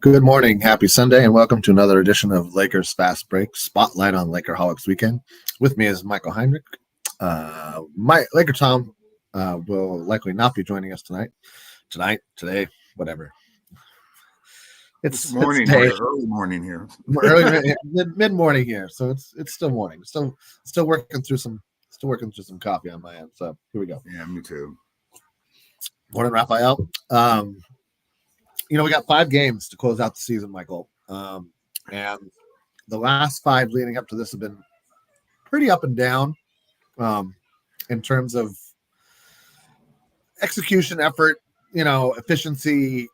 Good morning, happy Sunday, and welcome to another edition of Lakers Fast Break Spotlight on Lakerholics Weekend. With me is Michael Heinrich. My Laker Tom will likely not be joining us tonight, today, whatever. It's morning, early morning here. Mid morning here, so it's still morning. Still working through some coffee on my end. So here we go. Yeah, me too. Morning, Raphael. We got 5 games to close out the season, Michael. And the last 5 leading up to this have been pretty up and down in terms of execution, effort, efficiency.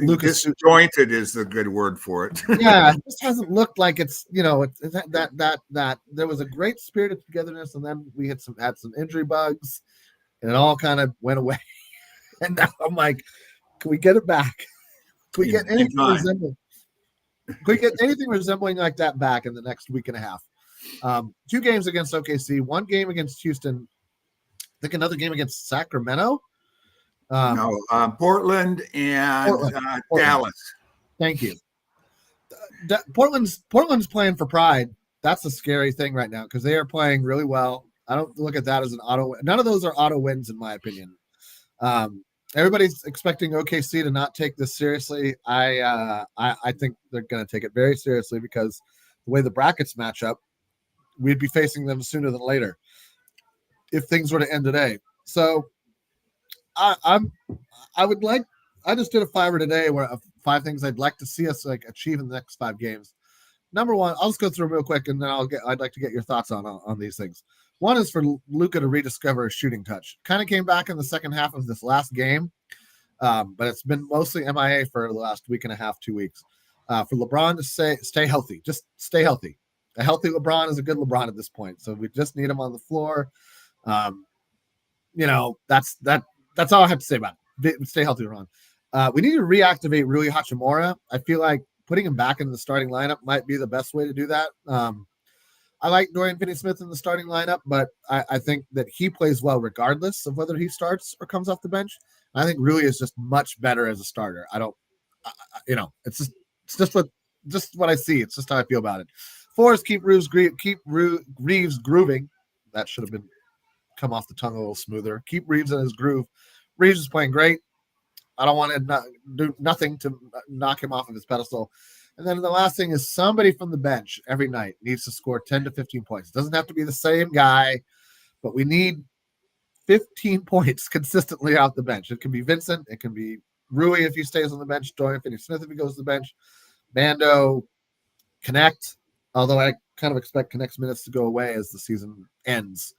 Lucas disjointed is the good word for it. Yeah, it just hasn't looked like it's that there was a great spirit of togetherness, and then we had some injury bugs, and it all kind of went away. And now I'm like, can we get it back? Can we get anything resembling? Can we get anything resembling like that back in the next week and a half? 2 games against OKC, 1 game against Houston. I think another game against Sacramento. Portland and Dallas. Thank you. Portland's playing for pride. That's a scary thing right now because they are playing really well. I don't look at that as an auto. None of those are auto wins, in my opinion. Everybody's expecting OKC to not take this seriously. I think they're going to take it very seriously because the way the brackets match up, we'd be facing them sooner than later if things were to end today. So I just did a 5 today where 5 things I'd like to see us achieve in the next 5 games. Number 1, I'll just go through real quick and then I'd like to get your thoughts on these things. 1 is for Luka to rediscover his shooting touch. Kind of came back in the second half of this last game, but it's been mostly MIA for the last week and a half, 2 weeks. For LeBron to stay healthy, just stay healthy. A healthy LeBron is a good LeBron at this point, so we just need him on the floor. That's all I have to say about it. Stay healthy, LeBron. We need to reactivate Rui Hachimura. I feel like putting him back in the starting lineup might be the best way to do that. I like Dorian Finney-Smith in the starting lineup, but I think that he plays well regardless of whether he starts or comes off the bench. I think Rui is just much better as a starter. It's just what I see. It's just how I feel about it. 4 is keep Reeves grooving. That should have come off the tongue a little smoother. Keep Reeves in his groove. Reeves is playing great. I don't want to do nothing to knock him off of his pedestal. And then the last thing is somebody from the bench every night needs to score 10 to 15 points. It doesn't have to be the same guy, but we need 15 points consistently off the bench. It can be Vincent. It can be Rui if he stays on the bench. Dorian Finney-Smith if he goes to the bench. Bando, Connect, although I kind of expect Connect's minutes to go away as the season ends.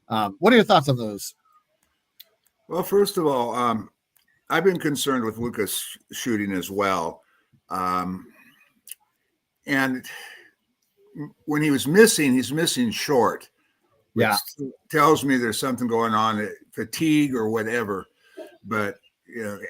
What are your thoughts on those? Well, first of all, I've been concerned with Lucas shooting as well. And when he was missing, he's missing short. Which tells me there's something going on, fatigue or whatever. But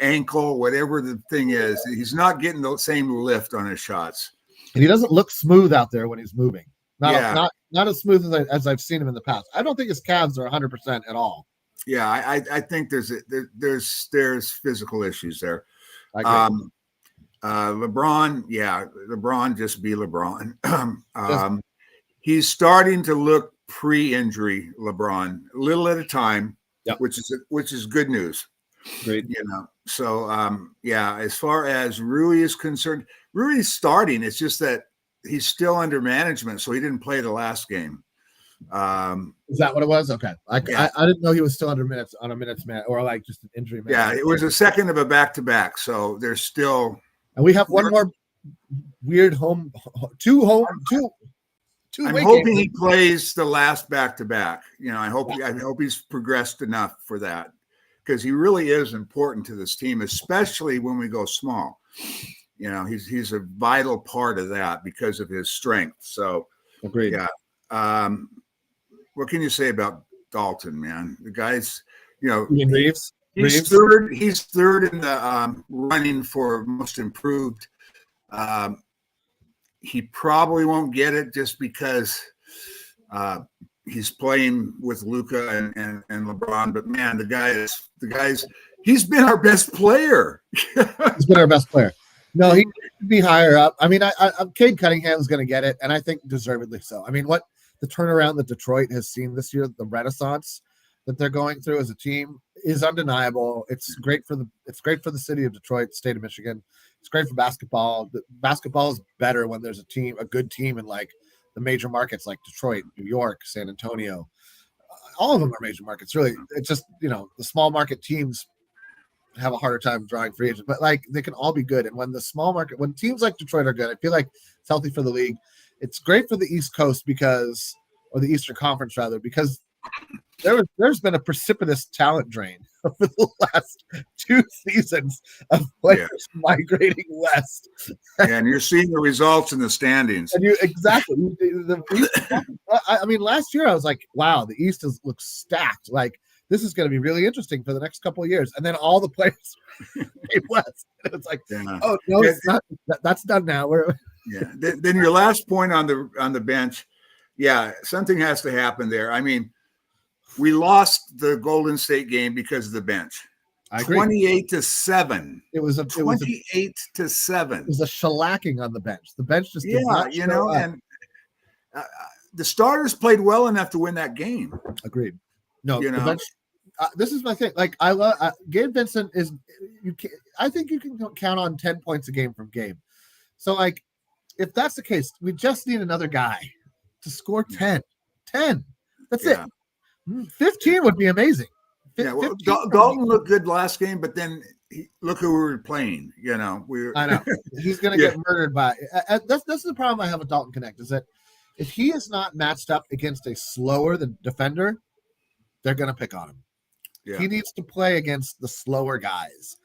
ankle, whatever the thing is, he's not getting the same lift on his shots. And he doesn't look smooth out there when he's moving. Not as smooth as I've seen him in the past. I don't think his calves are 100% at all. Yeah, I think there's physical issues there. LeBron just be LeBron. He's starting to look pre-injury LeBron, a little at a time, which is good news. Great, So as far as Rui is concerned, Rui's starting. It's just that he's still under management, so he didn't play the last game. Is that what it was? Okay, I didn't know he was still under minutes on a minutes man or like just an injury man. Yeah, it was a second of a back-to-back, so there's still. And we have one more weird two. I'm hoping he plays the last back-to-back. I hope he's progressed enough for that because he really is important to this team, especially when we go small. He's a vital part of that because of his strength. So, agreed. Yeah. What can you say about Dalton, man? The guy's, Reeves. He's third in the running for most improved. He probably won't get it just because he's playing with Luka and LeBron. But man, he's been our best player. He's been our best player. No, he needs to be higher up. I mean, Cade Cunningham's going to get it, and I think deservedly so. I mean, what the turnaround that Detroit has seen this year, the renaissance that they're going through as a team, is undeniable. It's great for the city of Detroit, state of Michigan. It's great for basketball. Basketball is better when there's a good team in like the major markets like Detroit, New York, San Antonio. All of them are major markets. Really, it's just the small market teams have a harder time drawing free agents, but like they can all be good. And when when teams like Detroit are good, I feel like it's healthy for the league. It's great for the East Coast or the Eastern Conference rather, because there's been a precipitous talent drain over the last 2 seasons of players migrating west. And you're seeing the results in the standings. And I mean, last year I was like, wow, the East looks stacked. Like, this is going to be really interesting for the next couple of years. And then all the players came west. And it's like, oh no, it's not. That's done now. Then your last point on the bench, something has to happen there. I mean, we lost the Golden State game because of the bench. 28-7. It was 28-7. It was a shellacking on the bench. The bench just did not show up. And the starters played well enough to win that game. Agreed. No, the bench. This is my thing. Like, I love Gabe Vincent is. I think you can count on 10 points a game from Gabe. So, like, if that's the case, we just need another guy to score 10. 10. That's it. 15 would be amazing. Well, Dalton looked good last game, but then look who we were playing. I know he's going to get murdered by. That's the problem I have with Dalton Connect, is that if he is not matched up against a slower than defender, they're going to pick on him. Yeah. He needs to play against the slower guys,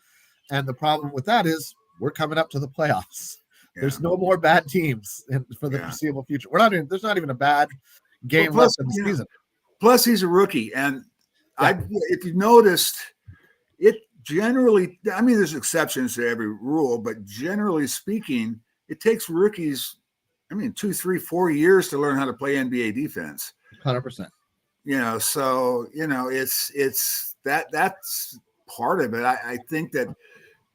and the problem with that is we're coming up to the playoffs. Yeah. There's no more bad teams for the foreseeable future. There's not even a bad game left in the season. Plus, he's a rookie, and if you noticed, it generally, I mean, there's exceptions to every rule, but generally speaking, it takes rookies, 2, 3, 4 years to learn how to play NBA defense. 100%. So it's that's part of it. I think that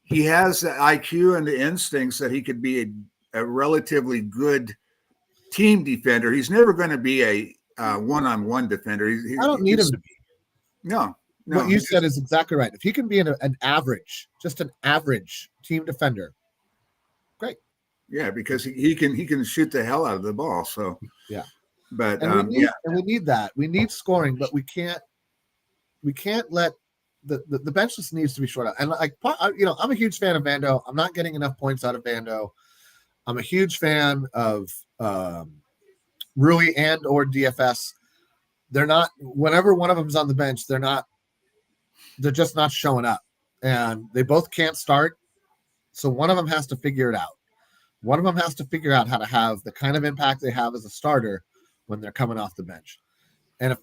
he has the IQ and the instincts that he could be a relatively good team defender. He's never going to be a one-on-one defender. I don't need him to be. No. What you said is exactly right. If he can be an average team defender, great. Yeah, because he can shoot the hell out of the ball. So yeah, but we need that. We need scoring, but we can't let the bench just needs to be short out. And like, I'm a huge fan of Vando. I'm not getting enough points out of Vando. I'm a huge fan of Rui and or DFS. They're not, whenever one of them's on the bench, they're just not showing up, and they both can't start. So one of them has to figure it out. One of them has to figure out how to have the kind of impact they have as a starter when they're coming off the bench. And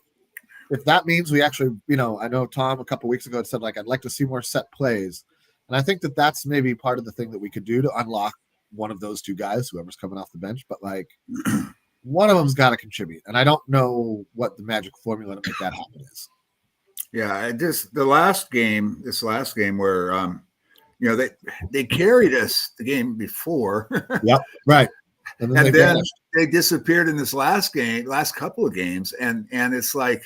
if that means we actually, I know Tom a couple weeks ago had said, like, I'd like to see more set plays. And I think that that's maybe part of the thing that we could do to unlock one of those two guys, whoever's coming off the bench. But like, one of them's got to contribute, and I don't know what the magic formula to make that happen is. Yeah, this last game where they carried us the game before. Yep, right. And then they disappeared in this last couple of games, and it's like,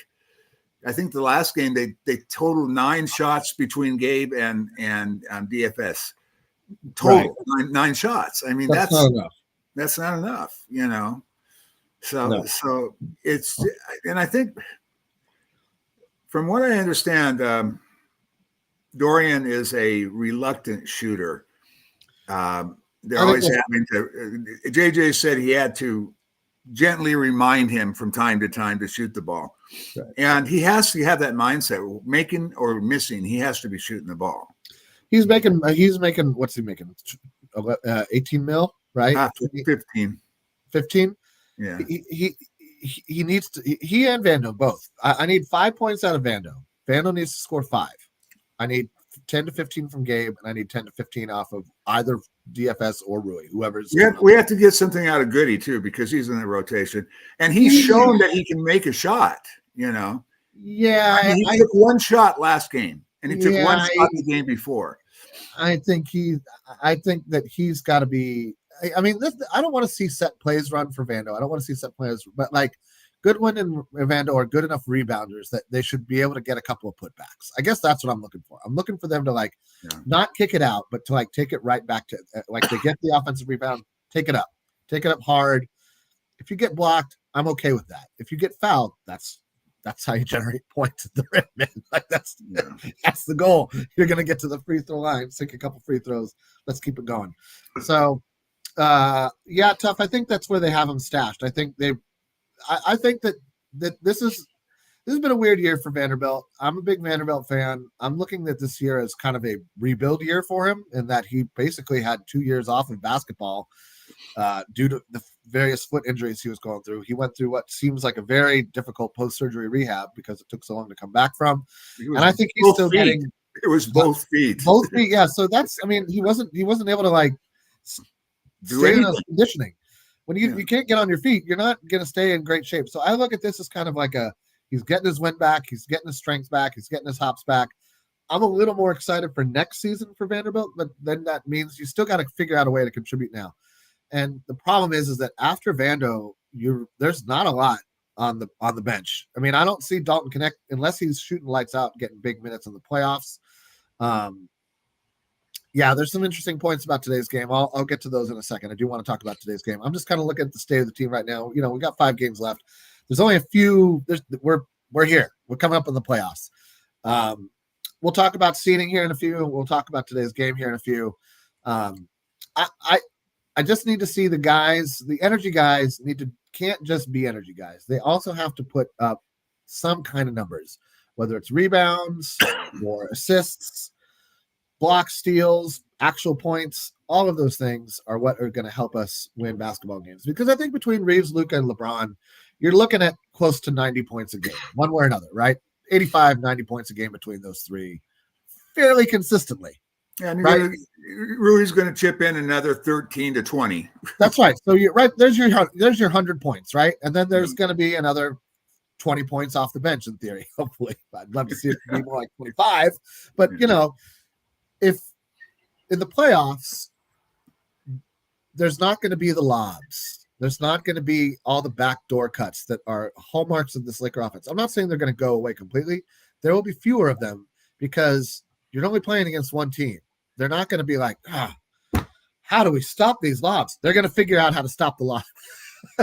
I think the last game they totaled 9 shots between Gabe and DFS. Total right. 9 shots. I mean, that's not enough. That's not enough, So it's, and I think from what I understand, Dorian is a reluctant shooter. They're always having to. JJ said he had to gently remind him from time to time to shoot the ball, right. And he has to have that mindset. Making or missing, he has to be shooting the ball. He's making. What's he making? 18 mil, right? 15. 15. Yeah. He needs to. He and Vando both. I need 5 points out of Vando. Vando needs to score 5. I need 10 to 15 from Gabe, and I need 10 to 15 off of either DFS or Rui, whoever's. We have to get something out of Goody too, because he's in the rotation, and he's shown that he can make a shot. Yeah, he took one shot last game, and he took one shot the game before. I think that he's got to be. I mean, I don't want to see set plays run for Vando. I don't want to see set plays, but like Goodwin and Vando are good enough rebounders that they should be able to get a couple of putbacks. I guess that's what I'm looking for. I'm looking for them to like not kick it out, but to like take it right back to like they get the offensive rebound, take it up hard. If you get blocked, I'm okay with that. If you get fouled, that's how you generate points at the rim, man. Like that's the goal. You're gonna get to the free throw line, sink a couple free throws. Let's keep it going. So, tough. I think that's where they have them stashed. I think I think that this has been a weird year for Vanderbilt. I'm a big Vanderbilt fan. I'm looking at this year as kind of a rebuild year for him, in that he basically had 2 years off of basketball due to the various foot injuries he was going through. He went through what seems like a very difficult post-surgery rehab because it took so long to come back from. And I think he's still getting. It was both feet. Both feet, yeah. So that's. I mean, he wasn't able to like stay in conditioning. When you can't get on your feet, you're not going to stay in great shape. So I look at this as kind of like he's getting his wind back, he's getting his strength back, he's getting his hops back. I'm a little more excited for next season for Vanderbilt, but then that means you still got to figure out a way to contribute now. And the problem is that after Vando, there's not a lot on the bench. I mean, I don't see Dalton Connect unless he's shooting lights out, getting big minutes in the playoffs. There's some interesting points about today's game. I'll get to those in a second. I do want to talk about today's game. I'm just kind of looking at the state of the team right now. You know, we got 5 games left. There's only a few. We're here. We're coming up in the playoffs. We'll talk about seeding here in a few. We'll talk about today's game here in a few. I just need to see the guys. The energy guys can't just be energy guys. They also have to put up some kind of numbers, whether it's rebounds or assists, block steals, actual points. All of those things are what are going to help us win basketball games. Because I think between Reeves, Luka, and LeBron, you're looking at close to 90 points a game, one way or another, right? 85, 90 points a game between those three, fairly consistently. And Rui's going to chip in another 13 to 20. That's right. So you're right. There's your 100 points, right? And then there's going to be another 20 points off the bench in theory. Hopefully, I'd love to see it be more like 25. But if in the playoffs, there's not going to be the lobs. There's not going to be all the backdoor cuts that are hallmarks of this Laker offense. I'm not saying they're going to go away completely. There will be fewer of them because you're only playing against one team. They're not going to be like, how do we stop these lobs? They're going to figure out how to stop the lob.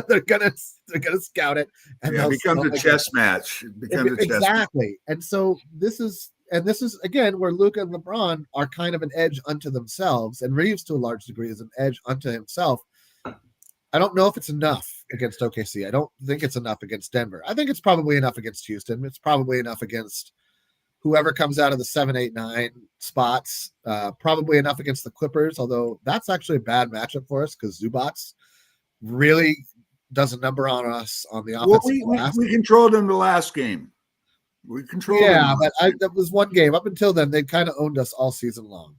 they're going to scout it, and it becomes a chess match. Exactly. And so this is again where Luka and LeBron are kind of an edge unto themselves, and Reeves to a large degree is an edge unto himself. I don't know if it's enough against OKC. I don't think it's enough against Denver. I think it's probably enough against Houston. It's probably enough against whoever comes out of the 7, 8, 9 spots. Probably enough against the Clippers, although that's actually a bad matchup for us because Zubats really does a number on us on the offensive glass. We controlled them the last game. We controlled them. But that was one game. Up until then, they kind of owned us all season long.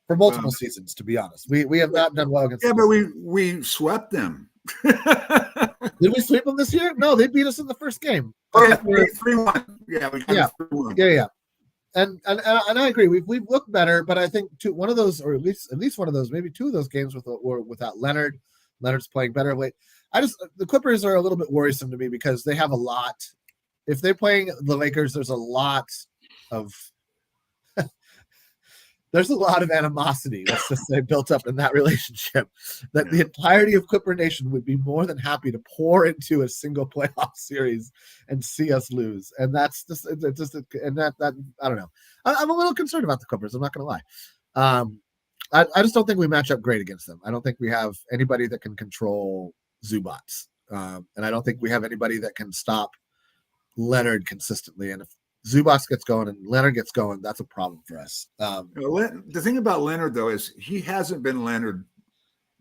For multiple seasons, to be honest. We have not done well against them. But we swept them. Did we sweep them this year? No, they beat us in the first game. 3-1. Yeah, we got 3-1. Yeah. And I agree. We've looked better, but I think one of those, or at least one of those, maybe 2 of those games were without Leonard. Leonard's playing better late. The Clippers are a little bit worrisome to me because they have a lot. If they're playing the Lakers, there's a lot of animosity, let's just say, built up in that relationship that the entirety of Clipper Nation would be more than happy to pour into a single playoff series and see us lose. And that's just that I don't know. I'm a little concerned about the Clippers. I'm not going to lie. I just don't think we match up great against them. I don't think we have anybody that can control Zubats. And I don't think we have anybody that can stop Leonard consistently. And if Zubats gets going and Leonard gets going, that's a problem for us. The thing about Leonard, though, is he hasn't been Leonard.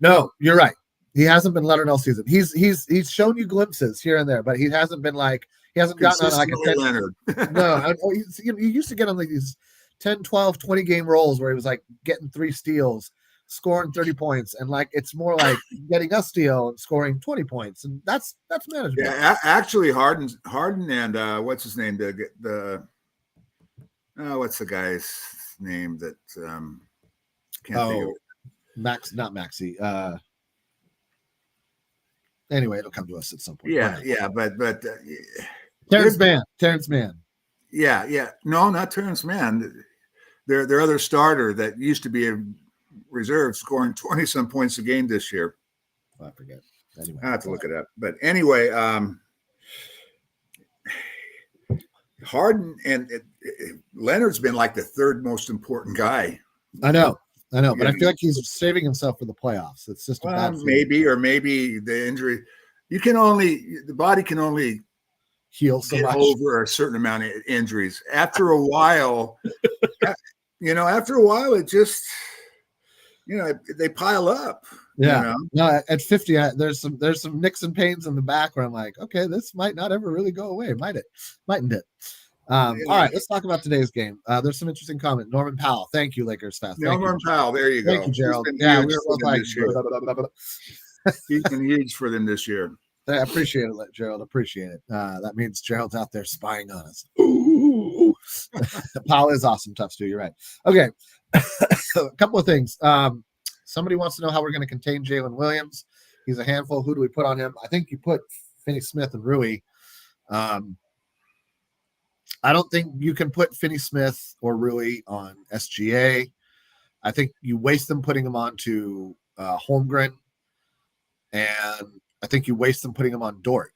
No, you're right. He hasn't been Leonard all season. He's shown you glimpses here and there, but he hasn't been like he hasn't gotten on like a 10, Leonard. No, he used to get on like these 10, 12, 20 game rolls where he was like getting 3 steals, scoring 30 points, and like it's more like getting a steal and scoring 20 points, and that's manageable. Yeah, actually, Harden, and what's his name? What's the guy's name that can't think of it. Not Maxi. Anyway, it'll come to us at some point. Yeah, but Terrence Mann. Yeah. No, not Terrence Mann. Their other starter that used to be a reserve, scoring 20-some points a game this year. Oh, I forget. Anyway, I have to look it up. But anyway, Harden and Leonard's been like the third most important guy. I know, but I feel like he's saving himself for the playoffs. It's just a bad feeling. maybe the injury. The body can only heal so much over a certain amount of injuries. After a while, it just, they pile up. Yeah. No, at 50, there's some nicks and pains in the back where I'm like, okay, this might not ever really go away. Mightn't it? All right, let's talk about today's game. There's some interesting comment. Norman Powell. Thank you, Lakers fast. Norman Powell. There you go. Thank you, Gerald. Yeah, we were both like, he's been huge for them this year. I appreciate it, Gerald. Appreciate it. That means Gerald's out there spying on us. Ooh. Powell is awesome. Tough, Stu. You're right. Okay. A couple of things. Somebody wants to know how we're going to contain Jalen Williams. He's a handful. Who do we put on him? I think you put Finney-Smith and Rui. I don't think you can put Finney-Smith or Rui on SGA. I think you waste them putting them onto Holmgren. And I think you waste them putting him on Dort.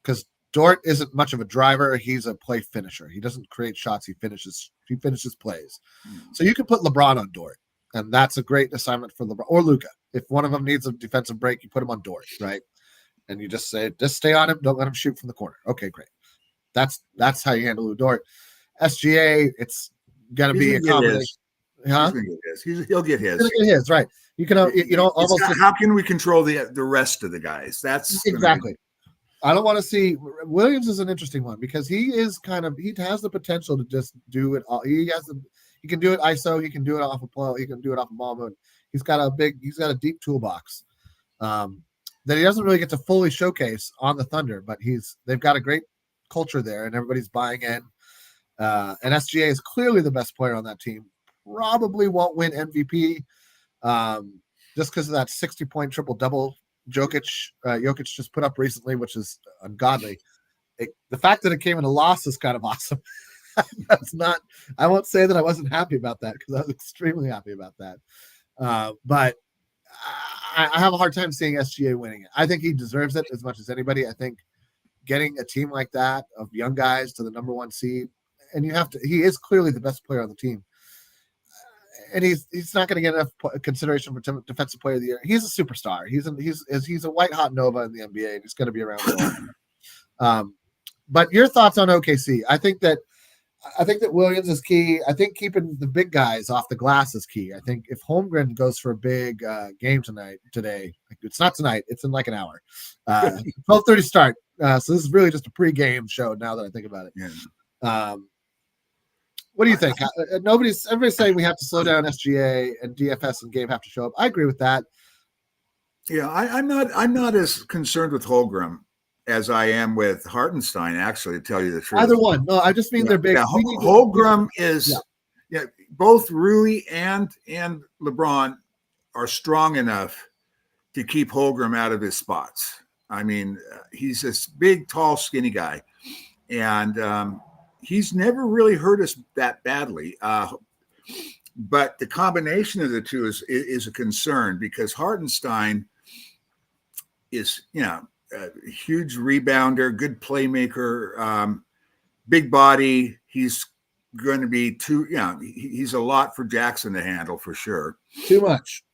Because Dort isn't much of a driver. He's a play finisher. He doesn't create shots. He finishes plays. So you can put LeBron on Dort. And that's a great assignment for LeBron or Luka. If one of them needs a defensive break, you put him on Dort, right? And you just say, just stay on him. Don't let him shoot from the corner. Okay, great. That's how you handle Lou Dort. SGA, it's going to be a combination. Huh? He'll get his. He'll get his, right. You can, almost. How can we control the rest of the guys? That's exactly. I don't want to see. Williams is an interesting one because he has the potential to just do it all. He can do it ISO. He can do it off a play. He can do it off a ball mode. He's got a deep toolbox that he doesn't really get to fully showcase on the Thunder, but they've got a great culture there and everybody's buying in. And SGA is clearly the best player on that team. Probably won't win MVP just because of that 60-point triple-double Jokic just put up recently, which is ungodly. The fact that it came in a loss is kind of awesome. I won't say that I wasn't happy about that because I was extremely happy about that. But I have a hard time seeing SGA winning it. I think he deserves it as much as anybody. I think getting a team like that of young guys to the number one seed, and he is clearly the best player on the team. And he's not going to get enough consideration for defensive player of the year. He's a superstar. He's a white hot Nova in the NBA, and he's going to be around the world. But your thoughts on OKC? I think that Williams is key. I think keeping the big guys off the glass is key. I think if Holmgren goes for a big game today, it's not tonight. It's in like an hour. 12:30 start. So this is really just a pre-game show now that I think about it. Yeah. What do you think? Everybody's saying we have to slow down SGA and DFS and Gabe have to show up. I agree with that. Yeah, I'm not as concerned with Holmgren as I am with Hartenstein, actually, to tell you the truth. Either one. No, I just mean they're big. Yeah, Holmgren is both Rui and LeBron are strong enough to keep Holmgren out of his spots. I mean, he's this big, tall, skinny guy. And he's never really hurt us that badly. But the combination of the two is a concern because Hartenstein is, a huge rebounder, good playmaker, big body. He's going to be he's a lot for Jackson to handle for sure. Too much.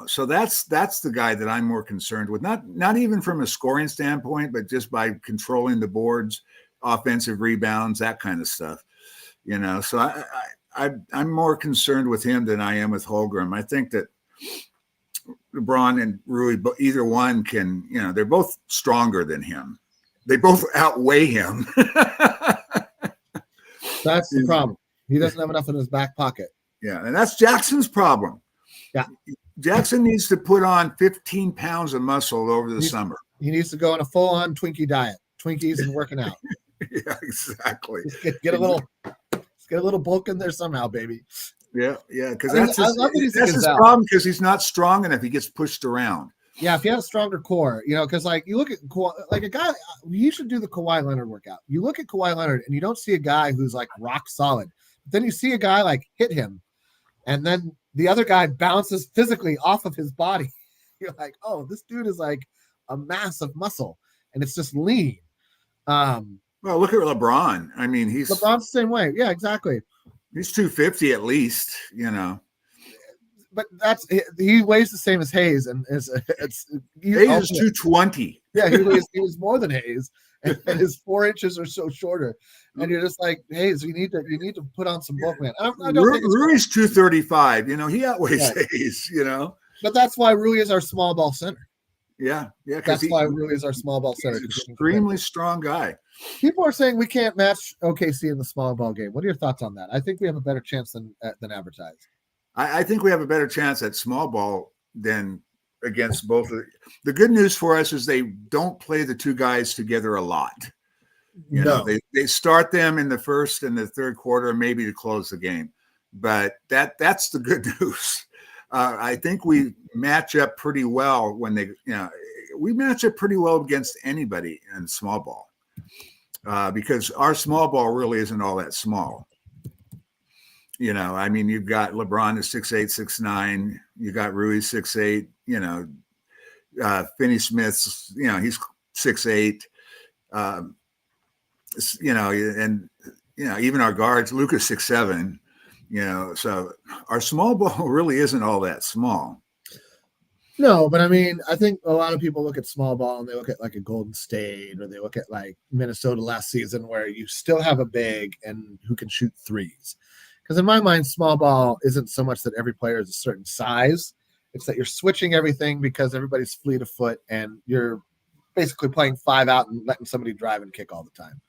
So that's the guy that I'm more concerned with. Not even from a scoring standpoint, but just by controlling the boards, offensive rebounds, that kind of stuff. So I'm more concerned with him than I am with Holmgren. I think that LeBron and Rui, either one can, they're both stronger than him. They both outweigh him. That's the problem. He doesn't have enough in his back pocket. Yeah, and that's Jackson's problem. Yeah. Jackson needs to put on 15 pounds of muscle over the summer. He needs to go on a full-on Twinkie diet. Twinkies and working out. Yeah, exactly. Get a little get a little bulk in there somehow, baby. Yeah, because I that's love that he's his problem, because he's not strong enough. He gets pushed around. Yeah, if you had a stronger core, because like you look at like a guy, you should do the Kawhi Leonard workout. You look at Kawhi Leonard and you don't see a guy who's like rock solid. But then you see a guy like hit him, and then the other guy bounces physically off of his body. You're like, oh, this dude is like a mass of muscle, and it's just lean. Well, look at LeBron. I mean, LeBron's the same way. Yeah, exactly. He's 250 at least, But he weighs the same as Hayes, and Hayes is 220. Yeah, he was more than Hayes, and his 4 inches or so shorter. And you're just like, Hayes, you need to put on some bulk, man. I don't think Rui's 235. He outweighs Hayes. But that's why Rui is our small ball center. Yeah. That's why Rui is our small ball center. He's an extremely strong guy. People are saying we can't match OKC in the small ball game. What are your thoughts on that? I think we have a better chance than advertised. I think we have a better chance at small ball than against both. The good news for us is they don't play the two guys together a lot. They start them in the first and the third quarter, maybe to close the game. But that's the good news. I think we match up pretty well when we match up pretty well against anybody in small ball because our small ball really isn't all that small. I mean, you've got LeBron is 6'8", 6'9". You got Rui 6'8". Finney Smith's, he's 6'8". And even our guards, Luka's 6'7". So our small ball really isn't all that small. No, but I mean, I think a lot of people look at small ball and they look at like a Golden State or they look at like Minnesota last season where you still have a big and who can shoot threes. Because in my mind, small ball isn't so much that every player is a certain size. It's that you're switching everything because everybody's fleet of foot and you're basically playing 5 out and letting somebody drive and kick all the time.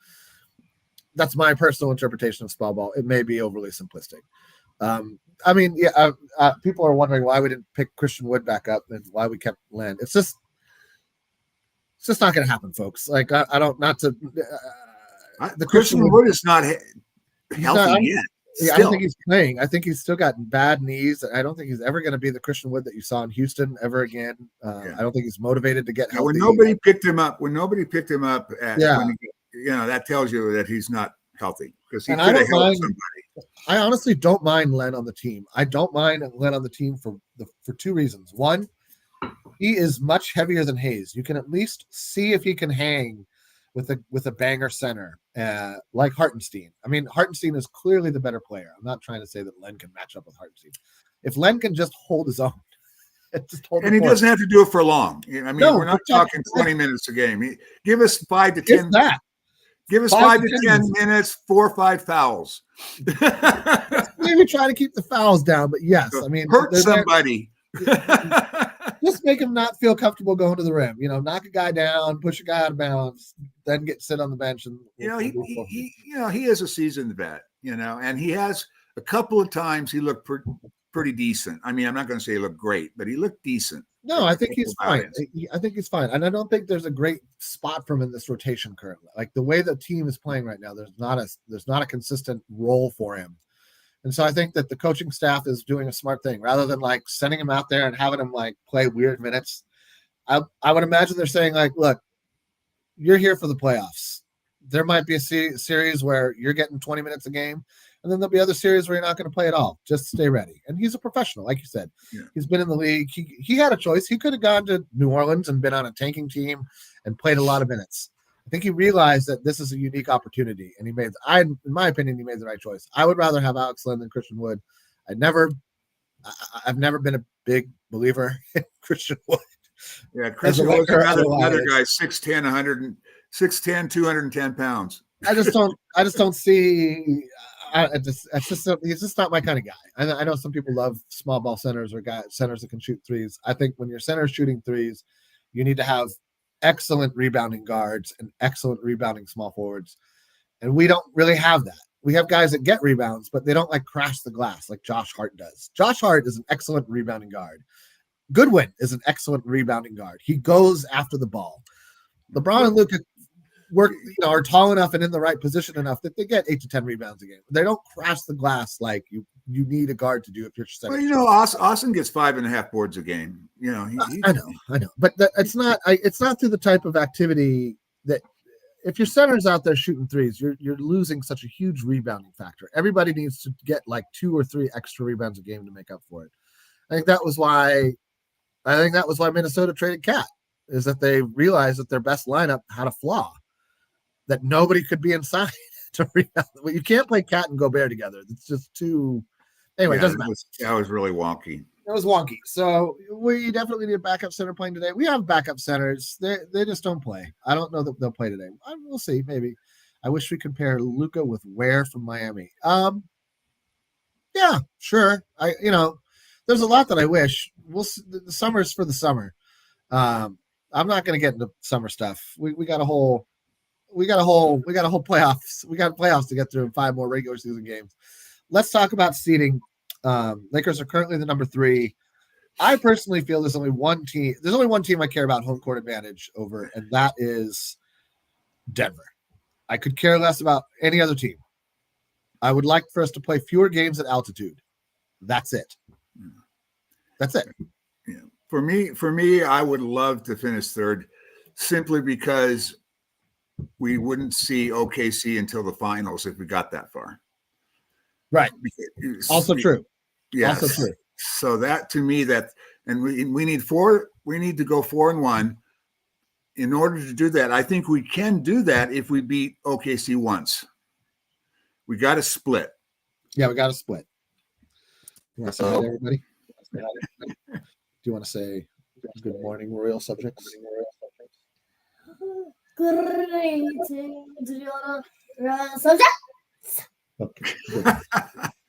That's my personal interpretation of small ball. It may be overly simplistic. People are wondering why we didn't pick Christian Wood back up and why we kept Len. It's just not going to happen, folks. Like the Christian Wood is not healthy yet. Yeah, I don't think he's playing. I think he's still got bad knees. I don't think he's ever going to be the Christian Wood that you saw in Houston ever again. I don't think he's motivated to get healthy. When nobody picked him up, that tells you that he's not healthy because he could have helped somebody. I honestly don't mind Len on the team. I don't mind Len on the team for 2 reasons. One, he is much heavier than Hayes. You can at least see if he can hang with a banger center like Hartenstein. I mean, Hartenstein is clearly the better player. I'm not trying to say that Len can match up with Hartenstein. If Len can just hold his own, he doesn't have to do it for long. I mean, we're not talking 20 minutes a game. Give us 5 to 10. Give us 5 to 10 minutes, 4 or 5 fouls. Maybe try to keep the fouls down, but yes, I mean, hurt somebody. Just make him not feel comfortable going to the rim. Knock a guy down, push a guy out of bounds, then sit on the bench and he is a seasoned vet. And he has a couple of times he looked pretty decent. I mean, I'm not going to say he looked great, but he looked decent. No, I think he's fine. I think he's fine, and I don't think there's a great spot for him in this rotation currently. Like the way the team is playing right now, there's not a consistent role for him. And so I think that the coaching staff is doing a smart thing rather than like sending him out there and having him like play weird minutes. I would imagine they're saying like, look, you're here for the playoffs. There might be a series where you're getting 20 minutes a game, and then there'll be other series where you're not going to play at all. Just stay ready. And he's a professional, like you said. Yeah. He's been in the league. He had a choice. He could have gone to New Orleans and been on a tanking team and played a lot of minutes. I think he realized that this is a unique opportunity, and in my opinion, he made the right choice. I would rather have Alex Len than Christian Wood. I've never been a big believer in Christian Wood. Yeah, Christian Wood's another guy, 6'10", 210 pounds. I just don't see. He's just not my kind of guy. I know some people love small ball centers or centers that can shoot threes. I think when your center is shooting threes, you need to have excellent rebounding guards and excellent rebounding small forwards. And we don't really have that. We have guys that get rebounds, but they don't like crash the glass like Josh Hart does. Josh Hart is an excellent rebounding guard. Goodwin is an excellent rebounding guard. He goes after the ball. LeBron and Luka are tall enough and in the right position enough that they get 8 to 10 rebounds a game. They don't crash the glass like you need a guard to do if you're setting. Well, Austin gets 5.5 boards a game. I know, but it's not through the type of activity that if your center's out there shooting threes, you're losing such a huge rebounding factor. Everybody needs to get like 2 or 3 extra rebounds a game to make up for it. I think that was why Minnesota traded Cat, is that they realized that their best lineup had a flaw, that nobody could be inside to rebound. Well, you can't play Cat and Gobert together. It's just too. Anyway, it doesn't matter. That was really wonky. It was wonky. So we definitely need a backup center playing today. We have backup centers. They just don't play. I don't know that they'll play today. We'll see. Maybe. I wish we could pair Luka with Ware from Miami. Yeah, sure. There's a lot that I wish. The summer's for the summer. I'm not going to get into summer stuff. We got a whole playoffs. We got playoffs to get through and 5 more regular season games. Let's talk about seeding. Lakers are currently the number 3. I personally feel there's only one team I care about home court advantage over, and that is Denver. I could care less about any other team. I would like for us to play fewer games at altitude. That's it. That's it. Yeah. For me, I would love to finish 3rd simply because we wouldn't see OKC until the finals if we got that far. Right. Also true. Yes. Also true. So that to me, and we need to go 4-1 in order to do that. I think we can do that if we beat OKC once. We got to split. Yeah, we got to split. You want to say hi to everybody? Do you want to say good morning, royal subjects? Greetings, royal subjects. Okay,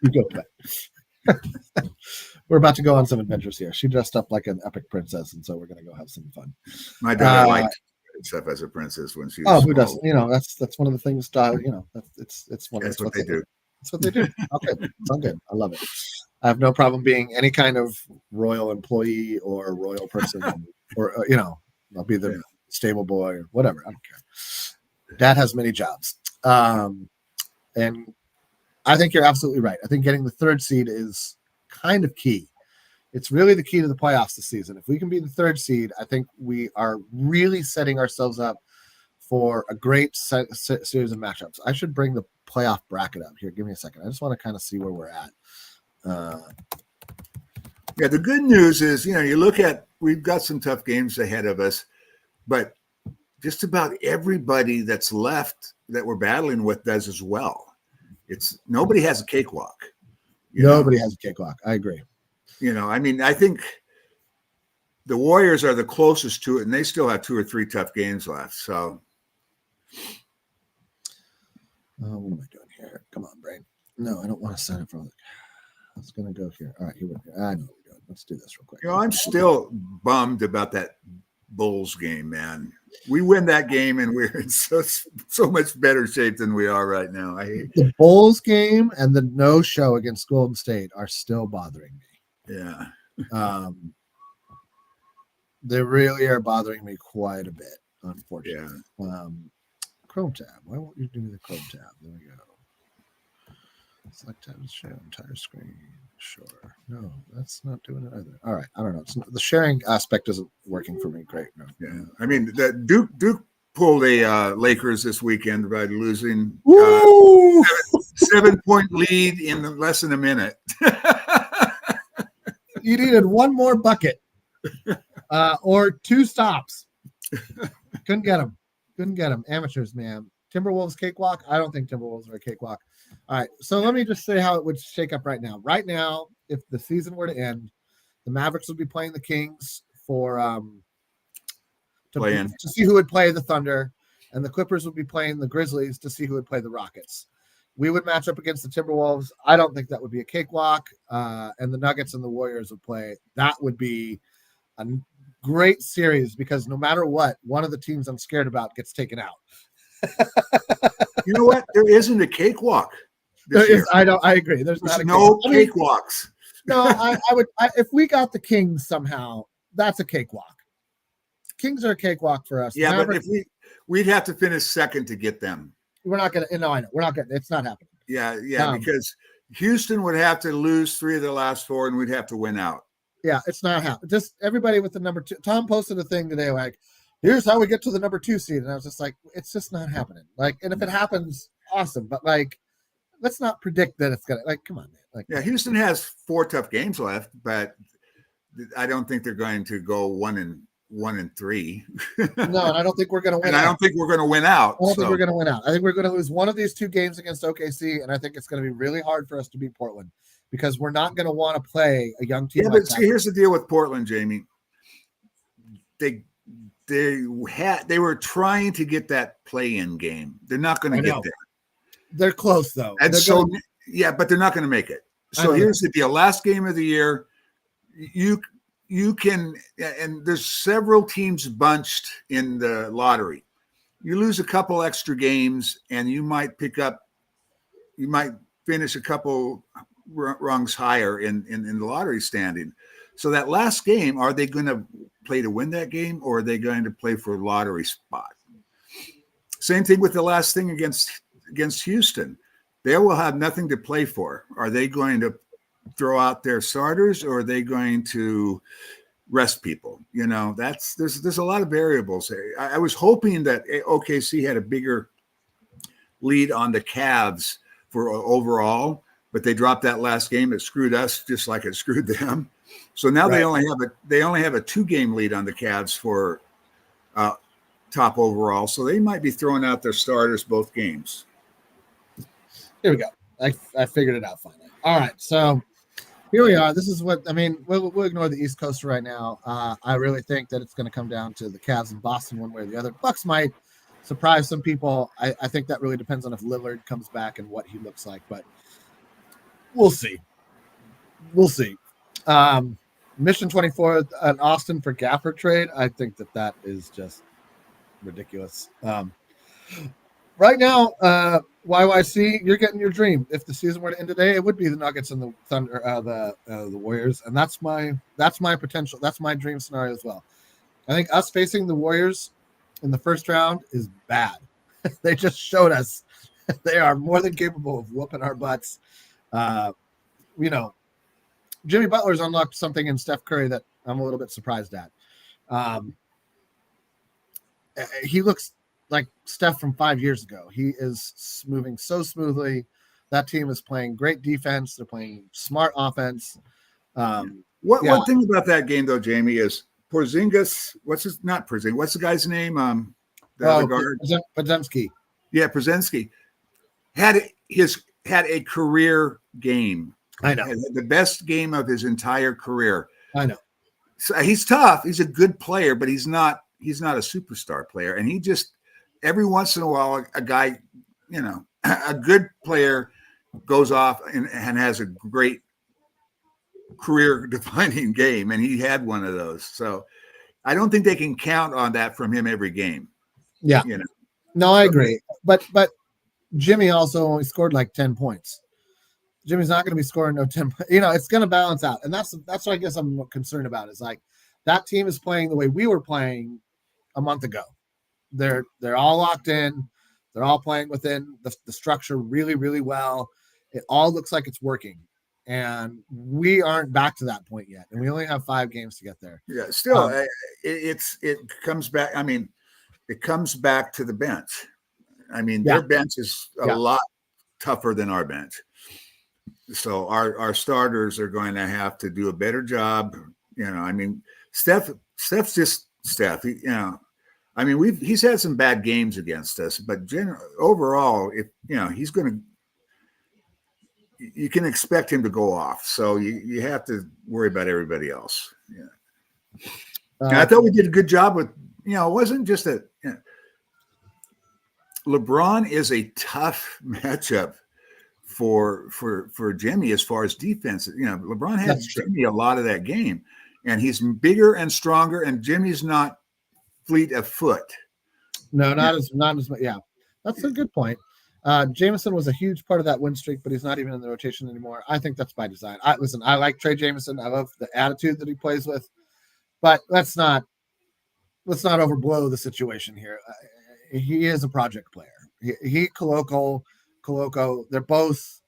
you go back. We're about to go on some adventures here. She dressed up like an epic princess, and so we're going to go have some fun. My daughter liked stuff as a princess when she was who doesn't? That's one of the things. It's one. That's what they do. That's what they do. Okay, it's all good. I love it. I have no problem being any kind of royal employee or royal person, or I'll be the stable boy or whatever. I don't care. Dad has many jobs, and I think you're absolutely right. I think getting the 3rd seed is kind of key. It's really the key to the playoffs this season. If we can be the 3rd seed, I think we are really setting ourselves up for a great series of matchups. I should bring the playoff bracket up here. Give me a second. I just want to kind of see where we're at. Yeah, the good news is, you look at, we've got some tough games ahead of us, but just about everybody that's left that we're battling with does as well. Nobody has a cakewalk. Nobody has a cakewalk. I agree. I think the Warriors are the closest to it, and they still have 2 or 3 tough games left. So, what am I doing here? Come on, brain. No, I don't want to sign up for all. I was going to go here. All right, here we go. I know what we're doing. Let's do this real quick. I'm still bummed about that Bulls game, man. We win that game, and we're in so much better shape than we are right now. I hate the Bulls game and the no-show against Golden State are still bothering me. Yeah. They really are bothering me quite a bit, unfortunately. Yeah. Chrome tab. Why won't you do me the Chrome tab? There we go. Select tab to share entire screen. Sure. No, that's not doing it either. All right. I don't know. The sharing aspect isn't working for me. Great. No. Yeah. I mean, Duke pulled a Lakers this weekend by losing 7-point lead in less than a minute. You needed one more bucket or 2 stops. Couldn't get them. Amateurs, man. Timberwolves cakewalk? I don't think Timberwolves are a cakewalk. All right, so let me just say how it would shake up right now. Right now, if the season were to end, the Mavericks would be playing the Kings for to see who would play the Thunder, and the Clippers would be playing the Grizzlies to see who would play the Rockets. We would match up against the Timberwolves. I don't think that would be a cakewalk, and the Nuggets and the Warriors would play. That would be a great series because no matter what, one of the teams I'm scared about gets taken out. You know what? There isn't a cakewalk. I agree. There's no cakewalks. No, I would. If we got the Kings somehow, that's a cakewalk. Kings are a cakewalk for us. Yeah, Mavericks, but we'd have to finish second to get them. We're not going to. No, I know we're not going. It's not happening. Yeah, because Houston would have to lose 3 of the last 4, and we'd have to win out. Yeah, it's not happening. Just everybody with the number 2. Tom posted a thing today like, here's how we get to the number 2 seed, and I was just like, it's just not happening. Like, and if it happens, awesome, but like, let's not predict that it's gonna. Like, come on, man. Like, yeah, Houston has 4 tough games left, but I don't think they're going to go 1-3. No, and I don't think we're going to win. And I don't think we're going to win out. I don't think we're going to win out. I think we're going to lose one of these 2 games against OKC, and I think it's going to be really hard for us to beat Portland because we're not going to want to play a young team. Yeah, but see, here's the deal with Portland, Jamie. They were trying to get that play-in game. They're not going to get there. They're close though, and but they're not going to make it. So here's the deal: last game of the year, you can, and there's several teams bunched in the lottery. You lose a couple extra games, and you might finish a couple rungs higher in the lottery standing. So that last game, are they going to play to win that game, or are they going to play for a lottery spot? Same thing with the last thing against Houston. They will have nothing to play for. Are they going to throw out their starters, or are they going to rest people? You know, there's a lot of variables there. I was hoping that OKC had a bigger lead on the Cavs for overall, but they dropped that last game. It screwed us just like it screwed them. So now they only have a 2-game lead on the Cavs for top overall. So they might be throwing out their starters both games. Here we go. I figured it out finally. All right, so here we are. This is what I mean. We'll ignore the East Coast right now. I really think that it's going to come down to the Cavs and Boston one way or the other. Bucks might surprise some people. I think that really depends on if Lillard comes back and what he looks like, but we'll see. We'll see. Mission 24, an Austin for Gafford trade. I think that is just ridiculous. Right now, YYC, you're getting your dream. If the season were to end today, it would be the Nuggets and the Thunder, the Warriors, and that's my potential. That's my dream scenario as well. I think us facing the Warriors in the first round is bad. They just showed us they are more than capable of whooping our butts. Jimmy Butler's unlocked something in Steph Curry that I'm a little bit surprised at. He looks like Steph from 5 years ago. He is moving so smoothly. That team is playing great defense. They're playing smart offense. One thing about that game, though, Jamie, is Porzingis. What's the guy's name? The other guard. Podzemski. Yeah, Porzingis had a career game. I know. The best game of his entire career. I know. So he's tough. He's a good player, but he's not a superstar player. And he just, every once in a while, a guy, a good player goes off and has a great career-defining game, and he had one of those. So I don't think they can count on that from him every game. Yeah. No, I agree. But Jimmy also only scored like 10 points. Jimmy's not going to be scoring no 10. It's going to balance out. And that's what I guess I'm concerned about is like that team is playing the way we were playing a month ago. They're all locked in. They're all playing within the structure really, really well. It all looks like it's working. And we aren't back to that point yet. And we only have 5 games to get there. Yeah, still, it comes back. I mean, it comes back to the bench. I mean, their bench is a lot tougher than our bench. So our starters are going to have to do a better job. I mean, Steph's just Steph. He's had some bad games against us, but overall, if he's going to, you can expect him to go off. So you have to worry about everybody else. Yeah. I thought we did a good job with, it wasn't just LeBron is a tough matchup for Jimmy as far as defense. LeBron has Jimmy a lot of that game, and he's bigger and stronger, and Jimmy's not fleet of foot. No, not as much. Yeah, that's a good point. Jameson was a huge part of that win streak, but he's not even in the rotation anymore. I think that's by design. I like Trey Jameson. I love the attitude that he plays with, but let's not overblow the situation here. he is a project player. He Koloko, they're both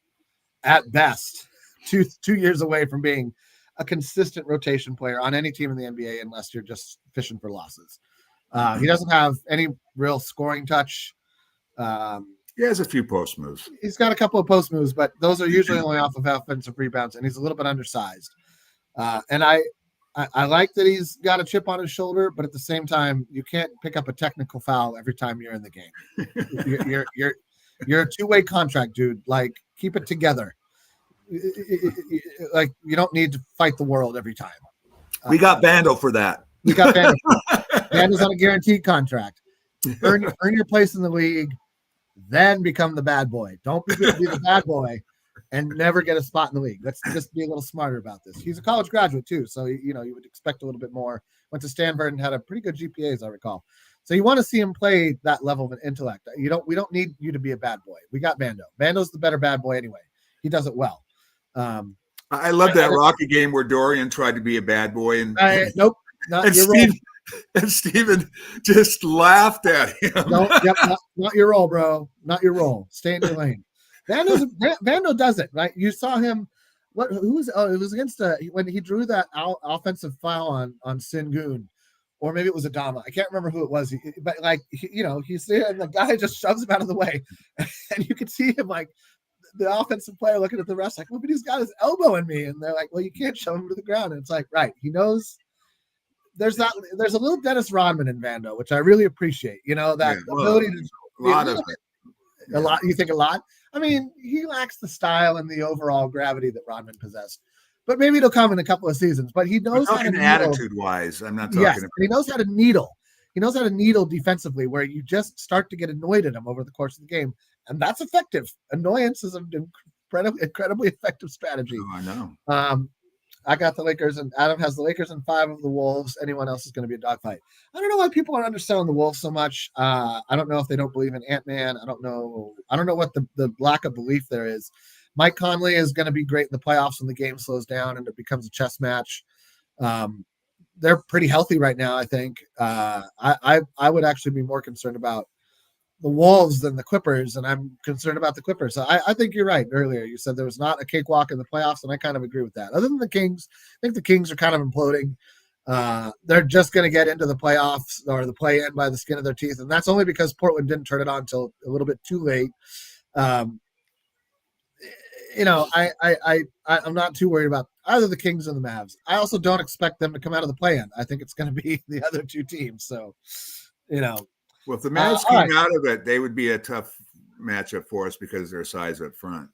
at best two years away from being a consistent rotation player on any team in the NBA, unless you're just fishing for losses. He doesn't have any real scoring touch. He has a few post moves. He's got a couple of post moves, but those are usually only off of offensive rebounds, and he's a little bit undersized. And I like that he's got a chip on his shoulder, but at the same time, you can't pick up a technical foul every time you're in the game. You're a two-way contract, dude. Like, keep it together. Like, you don't need to fight the world every time. We got Bando for that. We got Bando. Bando's on a guaranteed contract. Earn your place in the league, then become the bad boy. Don't be the bad boy and never get a spot in the league. Let's just be a little smarter about this. He's a college graduate too, so you would expect a little bit more. Went to Stanford and had a pretty good GPA, as I recall. So you want to see him play that level of intellect. We don't need you to be a bad boy. We got Bando. Bando's the better bad boy anyway. He does it well. I love that Rocky game where Dorian tried to be a bad boy and nope. And Steven just laughed at him. Not your role, bro. Not your role. Stay in your lane. Bando does it, right? You saw him. It was against when he drew that offensive foul on Sengun, or maybe it was Adama. I can't remember who it was. But he's there and the guy just shoves him out of the way, and you could see him like the offensive player looking at the rest like, well, but he's got his elbow in me, and they're like, well, you can't shove him to the ground. And it's like, right, he knows. There's a little Dennis Rodman in Bando, which I really appreciate. Ability to a lot of it. A lot. You think a lot? I mean, he lacks the style and the overall gravity that Rodman possessed. But maybe it'll come in a couple of seasons. But he knows how to needle. Attitude-wise, I'm not talking about. He knows how to needle. He knows how to needle defensively, where you just start to get annoyed at him over the course of the game, and that's effective. Annoyance is an incredibly effective strategy. Oh, I know. I got the Lakers, and Adam has the Lakers and 5 of the Wolves. Anyone else is going to be a dogfight. I don't know why people are underselling the Wolves so much. I don't know if they don't believe in Ant-Man. I don't know what the lack of belief there is. Mike Conley is going to be great in the playoffs when the game slows down and it becomes a chess match. They're pretty healthy right now, I think. I would actually be more concerned about the Wolves than the Clippers, and I'm concerned about the Clippers. So I think you're right. Earlier, you said there was not a cakewalk in the playoffs, and I kind of agree with that. Other than the Kings, I think the Kings are kind of imploding. They're just going to get into the playoffs or the play-in by the skin of their teeth, and that's only because Portland didn't turn it on until a little bit too late. I'm not too worried about either the Kings or the Mavs. I also don't expect them to come out of the play-in. I think it's going to be the other two teams. So, Well, if the Mavs came out of it, they would be a tough matchup for us because of their size up front.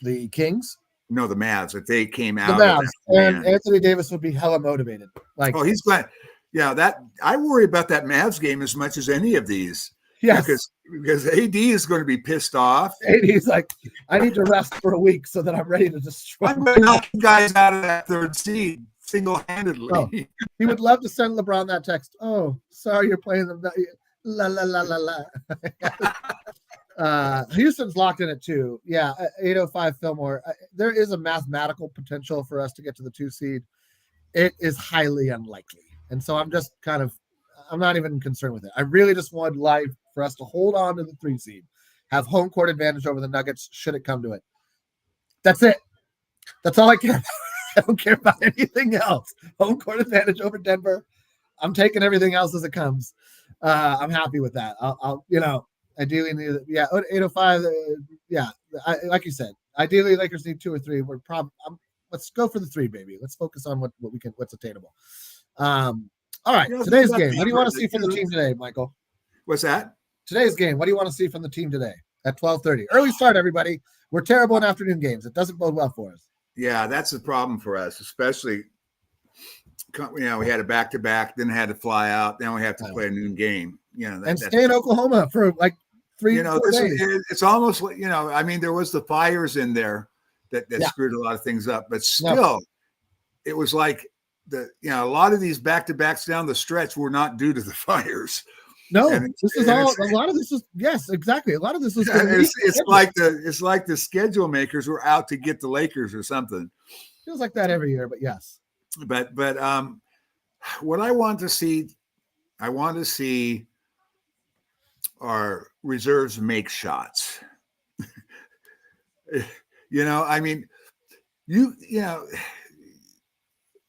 The Kings? No, the Mavs. If they came out of that, and Anthony Davis would be hella motivated. He's glad. Yeah, that I worry about that Mavs game as much as any of these. Yes. Because AD is going to be pissed off. AD's like, I need to rest for a week so that I'm ready to destroy. I'm going to knock you guys out of that 3rd seed single-handedly. Oh, he would love to send LeBron that text. Oh, sorry, you're playing them. La la la la la. Houston's locked in at 2. Yeah, 805 Fillmore. There is a mathematical potential for us to get to the 2 seed. It is highly unlikely, and so I'm not even concerned with it. I really just want life for us to hold on to the 3 seed, have home court advantage over the Nuggets should it come to it. That's it. That's all I care about. I don't care about anything else. Home court advantage over Denver. I'm taking everything else as it comes. I'm happy with that. I'll ideally need 805. Like you said, ideally Lakers need 2 or 3. Let's go for the 3, baby. Let's focus on what's attainable. All right, today's game. What do you want to see from the team today, Michael? What's that? Today's game. What do you want to see from the team today at 12:30? Early start, everybody. We're terrible in afternoon games. It doesn't bode well for us. Yeah, that's the problem for us, especially. We had a back-to-back, then had to fly out. Then we have to play a noon game. And stay in Oklahoma for like 3 days. It's almost like there was the fires in there that screwed a lot of things up, but still, it was like a lot of these back-to-backs down the stretch were not due to the fires. No, a lot of this is yes, exactly. A lot of this is it's like the schedule makers were out to get the Lakers or something. Feels like that every year, but yes. But what I want to see our reserves make shots. I mean,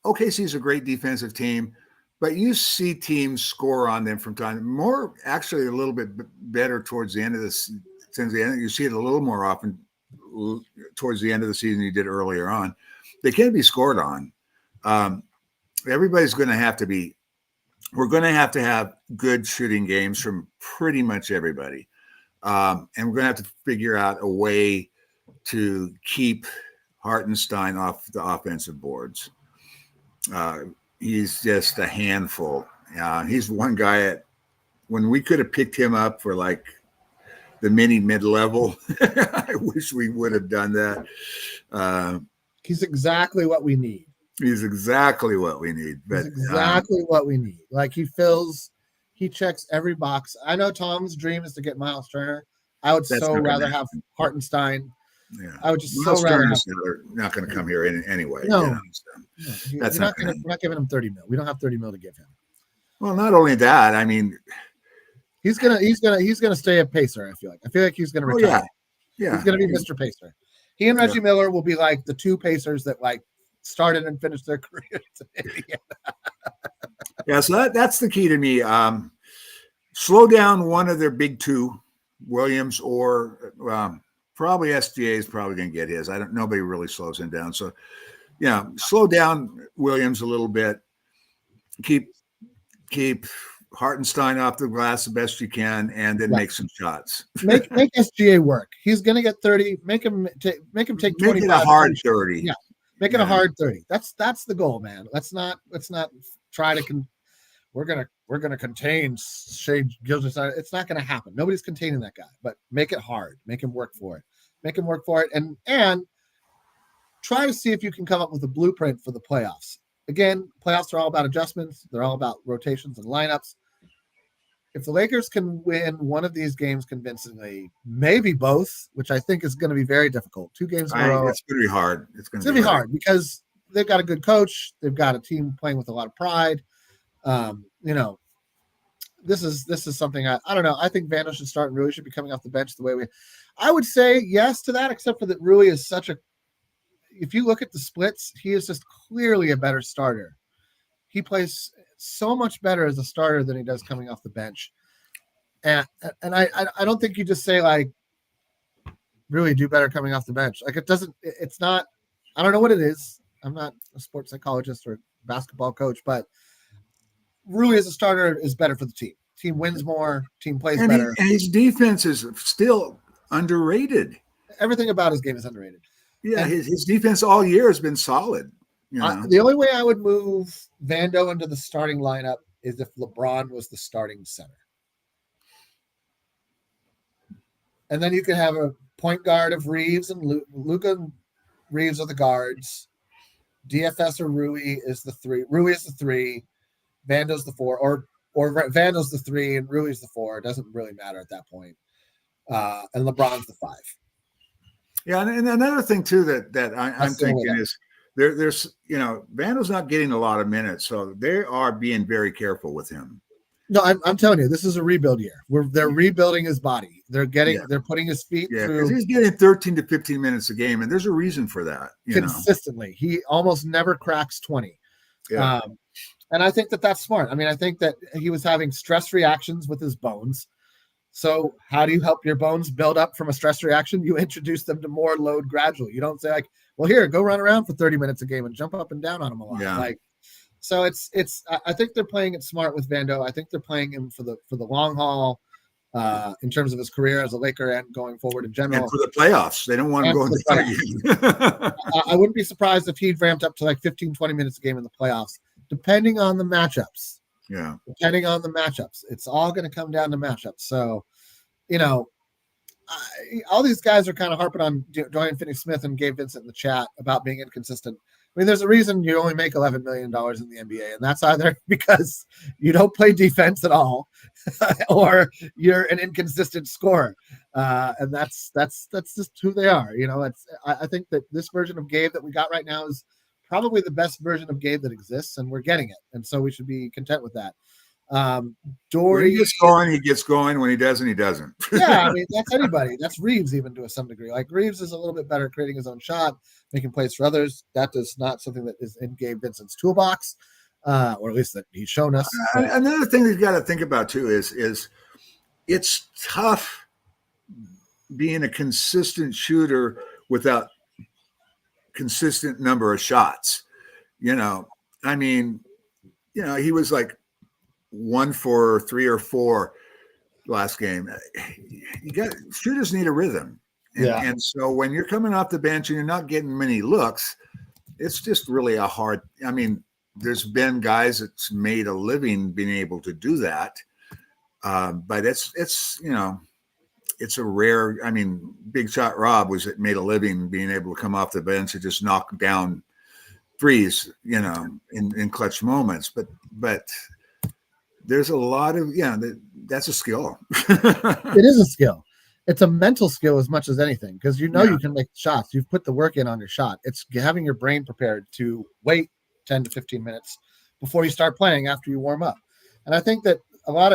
OKC is a great defensive team, but you see teams score on them from time more, actually a little bit better towards the end of this. Since the end, you see it a little more often towards the end of the season you did earlier on. They can be scored on. Everybody's going to have to be. We're going to have good shooting games from pretty much everybody, and we're going to have to figure out a way to keep Hartenstein off the offensive boards. He's just a handful. He's one guy when we could have picked him up for like the mid-level. I wish we would have done that. He's exactly what we need. He's exactly what we need. But what we need. Like he checks every box. I know Tom's dream is to get Miles Turner. I would rather have Hartenstein. Yeah, I would just Miles Turner's not going to come here anyway. No, that's we're not giving him $30 million. We don't have $30 million to give him. Well, not only that, I mean, he's gonna stay a pacer. I feel like he's gonna retire. Yeah, he's gonna be Mr. Pacer. He and Reggie Miller will be like the two pacers that like started and finished their careers. Yeah, so that's the key to me. Slow down one of their big two, Williams or probably SGA is probably going to get his. Nobody really slows him down. So, slow down Williams a little bit. Keep Hartenstein off the glass the best you can, and then make some shots. Make SGA work. He's going to get 30. Make him take 25. Make it a hard 30. Yeah, make it a hard 30. That's the goal, man. Let's not try to. We're gonna contain Shai Gilgeous. It's not gonna happen. Nobody's containing that guy. But make it hard. Make him work for it. And try to see if you can come up with a blueprint for the playoffs. Again, playoffs are all about adjustments. They're all about rotations and lineups. If the Lakers can win one of these games convincingly, maybe both, which I think is going to be very difficult. 2 games in a row. It's going to be hard. It's going to be hard because they've got a good coach. They've got a team playing with a lot of pride. This is something I don't know. I think Vando should start and Rui should be coming off the bench the way I would say yes to that, except for that Rui is if you look at the splits, he is just clearly a better starter. He plays so much better as a starter than he does coming off the bench. And I don't think you just say like really do better coming off the bench. Like it's not, I don't know what it is. I'm not a sports psychologist or basketball coach, but Rui as a starter is better for the team. Team wins more, team plays better. And his defense is still underrated. Everything about his game is underrated. Yeah, his defense all year has been solid. The only way I would move Vando into the starting lineup is if LeBron was the starting center. And then you could have a point guard of Reeves and Luka and Reeves are the guards. DFS or Rui is the 3. Rui is the 3. Vando's the 4. Or Vando's the 3 and Rui's the 4. It doesn't really matter at that point. And LeBron's the 5. Yeah, and another thing too that I'm thinking is there's Vando's not getting a lot of minutes, so they are being very careful with him. No, I'm telling you, this is a rebuild year. They're rebuilding his body. They're putting his feet through. He's getting 13 to 15 minutes a game, and there's a reason for that. Consistently, he almost never cracks 20. Yeah. And I think that's smart. I mean, I think that he was having stress reactions with his bones. So how do you help your bones build up from a stress reaction? You introduce them to more load gradually. You don't say like, well, here, go run around for 30 minutes a game and jump up and down on them a lot. Yeah. So I think they're playing it smart with Vando. I think they're playing him for the long haul in terms of his career as a Laker and going forward in general. And for the playoffs. They don't want to go in the I wouldn't be surprised if he'd ramped up to like 15, 20 minutes a game in the playoffs, depending on the matchups. Yeah. Depending on the matchups. It's all going to come down to matchups. So, all these guys are kind of harping on Dorian Finney-Smith and Gabe Vincent in the chat about being inconsistent. I mean, there's a reason you only make $11 million in the NBA, and that's either because you don't play defense at all, or you're an inconsistent scorer, and that's just who they are. I think that this version of Gabe that we got right now is probably the best version of Gabe that exists, and we're getting it, and so we should be content with that. Dory, when he gets going, he gets going. When he doesn't, he doesn't. Yeah, I mean, that's anybody. That's Reeves even to some degree. Like Reeves is a little bit better at creating his own shot, making plays for others. That is not something that is in Gabe Vincent's toolbox, or at least that he's shown us. Another thing you've got to think about too is it's tough being a consistent shooter without consistent number of shots. I mean, he was like 1 for 3 or 4 last game. Shooters need a rhythm. And so when you're coming off the bench and you're not getting many looks, it's just really a hard. I mean, there's been guys that's made a living being able to do that. But it's a rare. I mean, Big Shot Rob made a living being able to come off the bench and just knock down threes, in clutch moments. But there's a lot of that's a skill. It is a skill. It's a mental skill as much as anything, because you can make shots. You've put the work in on your shot. It's having your brain prepared to wait 10 to 15 minutes before you start playing after you warm up. And I think that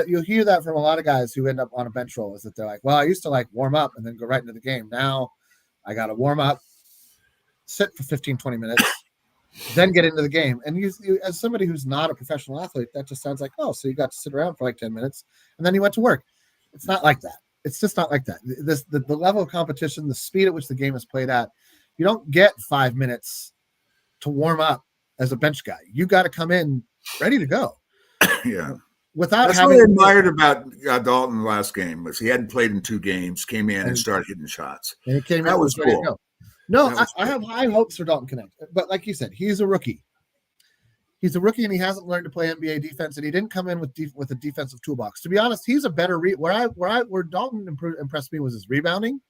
you'll hear that from a lot of guys who end up on a bench role, is that they're like, well, I used to like warm up and then go right into the game. Now I got to warm up, sit for 15, 20 minutes, then get into the game. And you, as somebody who's not a professional athlete, that just sounds like, oh, so you got to sit around for like 10 minutes and then you went to work. It's not like that. It's just not like that. The level of competition, the speed at which the game is played at, you don't get 5 minutes to warm up as a bench guy. You got to come in ready to go. Yeah. That's what I admired about Dalton last game was he hadn't played in 2 games, came in and started hitting shots. And it came that in was ready cool. to go. No, I have high hopes for Dalton Connect. But like you said, he's a rookie. He's a rookie and he hasn't learned to play NBA defense, and he didn't come in with a defensive toolbox. To be honest, he's a better where Dalton impressed me was his rebounding.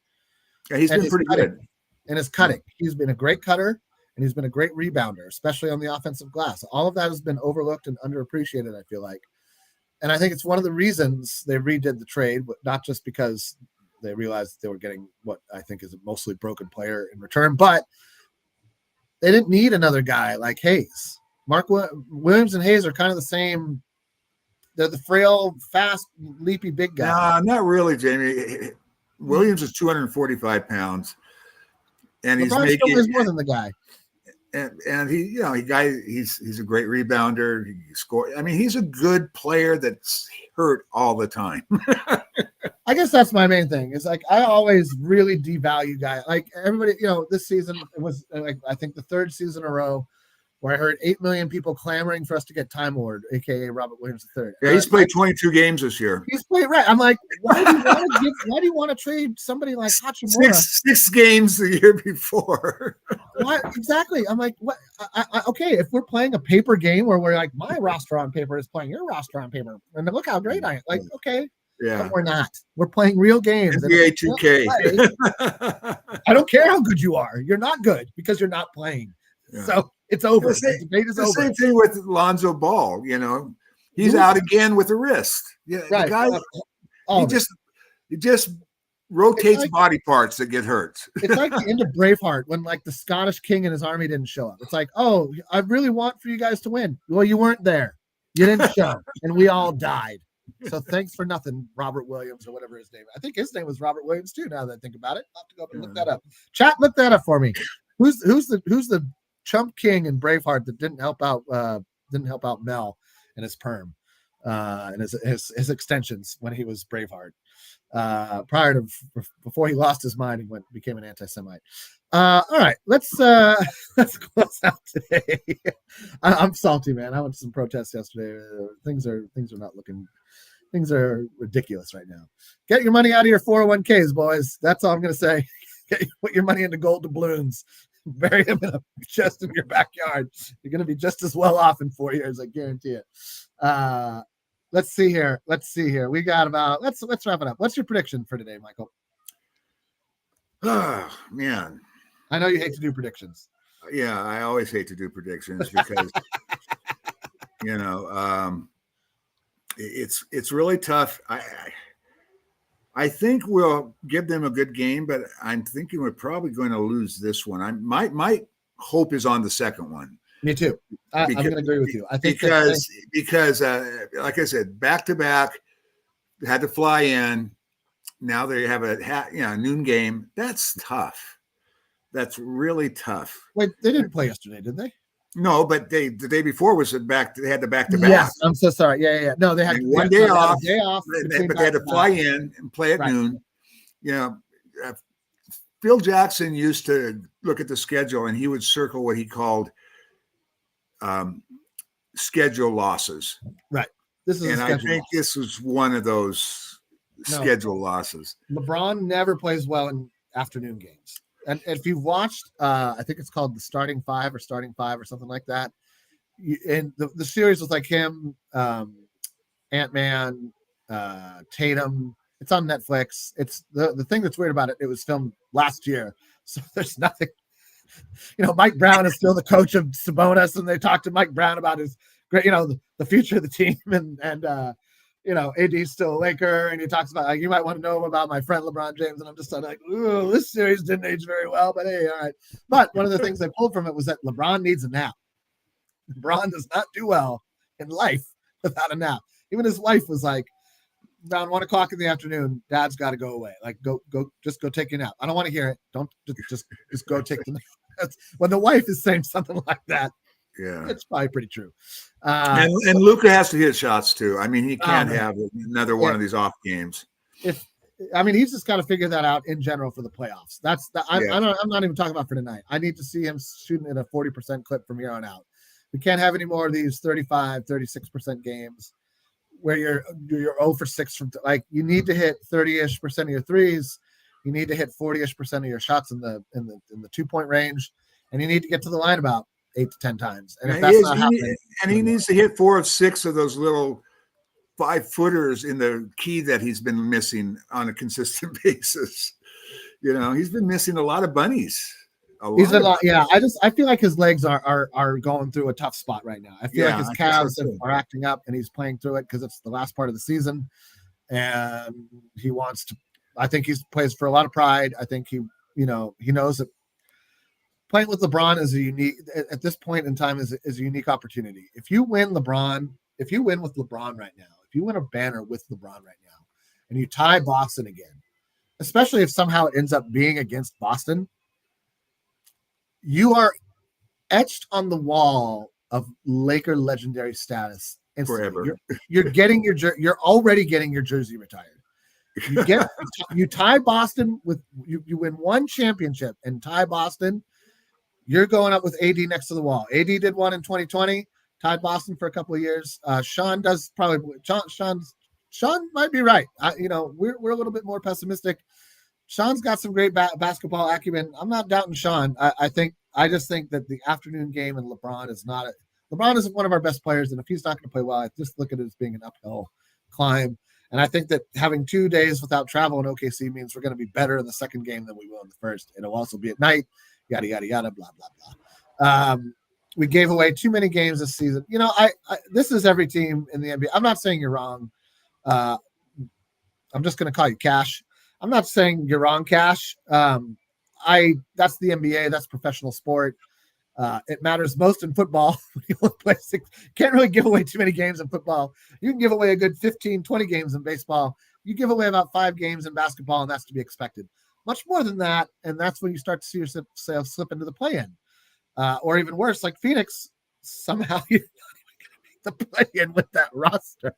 Yeah, he's been pretty good. And his cutting. He's been a great cutter and he's been a great rebounder, especially on the offensive glass. All of that has been overlooked and underappreciated, I feel like. And I think it's one of the reasons they redid the trade, but not just because they realized they were getting what I think is a mostly broken player in return, but they didn't need another guy like Hayes. Mark Williams and Hayes are kind of the same. They're the frail, fast, leapy big guy. No, not really, Jamie. Williams is 245 pounds, and he's making more than the guy. And he's a great rebounder. He scored. I mean, he's a good player that's hurt all the time. I guess that's my main thing. It's like I always really devalue guys. Like everybody, this season it was like I think the 3rd season in a row where I heard 8 million people clamoring for us to get Time Lord, aka Robert Williams III. Yeah, he's played 22 games this year. He's played right. I'm like, why do you want to trade somebody like Hachimura? Six games the year before. Why exactly? I'm like, what? Okay, if we're playing a paper game where we're like, my roster on paper is playing your roster on paper, and look how great I am. Like, okay, yeah, but we're not. We're playing real games. NBA 2K. I don't care how good you are. You're not good because you're not playing. Yeah. So it's over. The debate is over. Same thing with Lonzo Ball. He's out again with a wrist. Yeah, right. The guy, he just rotates body parts that get hurt. It's like the end of Braveheart when like the Scottish king and his army didn't show up. It's like, oh, I really want for you guys to win. Well, you weren't there. You didn't show, and we all died. So thanks for nothing, Robert Williams or whatever his name. I think his name was Robert Williams too. Now that I think about it, I'll have to go up and look that up. Chat, look that up for me. Who's the chump king in Braveheart that didn't help out Mel and his perm and his extensions when he was Braveheart before he lost his mind and became an anti-Semite. All right, let's close out today. I'm salty, man. I went to some protests yesterday. Things are not looking. Things are ridiculous right now. Get your money out of your 401ks, boys. That's all I'm going to say. Put your money into gold doubloons. Bury them in a chest in your backyard. You're going to be just as well off in 4 years. I guarantee it. Let's see here. We got about. Let's wrap it up. What's your prediction for today, Michael? Oh man, I know you hate to do predictions. Yeah, I always hate to do predictions because it's really tough. I think we'll give them a good game, but I'm thinking we're probably going to lose this one. My hope is on the second one. Me too. I'm going to agree with you. I think because like I said, back to back, had to fly in. Now they have a noon game. That's tough. That's really tough. Wait, they didn't play yesterday, did they? No, but the day before was back. They had the back to back. Yes, I'm so sorry. Yeah. No, they had one day off. Day off, but they had to fly in and play at noon. You know, Phil Jackson used to look at the schedule and he would circle what he called schedule losses. Right. I think this was one of those schedule losses. LeBron never plays well in afternoon games. And if you've watched, I think it's called the Starting Five or something like that. And the series was like him, Ant-Man, Tatum. It's on Netflix. It's the thing that's weird about it. It was filmed last year, so there's nothing. Mike Brown is still the coach of Sabonis, and they talked to Mike Brown about his great, the future of the team, and AD's still a Laker, and he talks about you might want to know about my friend LeBron James, and I'm just like, ooh, this series didn't age very well, but hey, all right. But one of the things they pulled from it was that LeBron needs a nap. LeBron does not do well in life without a nap. Even his wife was like, around 1 o'clock in the afternoon, Dad's got to go away. Like, just go take your nap. I don't want to hear it. Don't just go take the nap. When the wife is saying something like that, yeah, it's probably pretty true. And Luka has to hit shots too. I mean, he can't have another one of these off games. He's just got to figure that out in general for the playoffs. I'm not even talking about for tonight. I need to see him shooting at a 40% clip from here on out. We can't have any more of these 35, 36% games where you're 0 for 6 from you need to hit 30-ish% of your threes. You need to hit 40-ish% of your shots in the 2-point range, and you need to get to the line about 8 to 10 times. And if that's not happening, he needs to hit 4 of 6 of those little 5-footers in the key that he's been missing on a consistent basis. He's been missing a lot of bunnies. Yeah. I feel like his legs are going through a tough spot right now. I feel like his calves are acting up, and he's playing through it because it's the last part of the season, and he wants to. I think he plays for a lot of pride. I think he knows that playing with LeBron is at this point in time is a unique opportunity. If you win with LeBron right now, if you win a banner with LeBron right now, and you tie Boston again, especially if somehow it ends up being against Boston, you are etched on the wall of Laker legendary status forever. You're already getting your jersey retired. You tie Boston with you win one championship and tie Boston. You're going up with AD next to the wall. AD did one in 2020, tied Boston for a couple of years. Sean might be right. We're a little bit more pessimistic. Sean's got some great basketball acumen. I'm not doubting Sean. I just think that the afternoon game and LeBron isn't one of our best players, and if he's not going to play well, I just look at it as being an uphill climb. And I think that having 2 days without travel in OKC means we're going to be better in the second game than we will in the first. It'll also be at night, yada yada yada, blah blah blah. We gave away too many games this season. This is every team in the NBA. I'm not saying you're wrong. I'm just going to call you Cash. I'm not saying you're wrong, Cash. That's the NBA. That's professional sport. It matters most in football. You only play 6. Can't really give away too many games in football. You can give away a good 15, 20 games in baseball. You give away about 5 games in basketball, and that's to be expected. Much more than that, and that's when you start to see yourself slip into the play-in. Or even worse, like Phoenix, somehow you're not even going to make the play-in with that roster.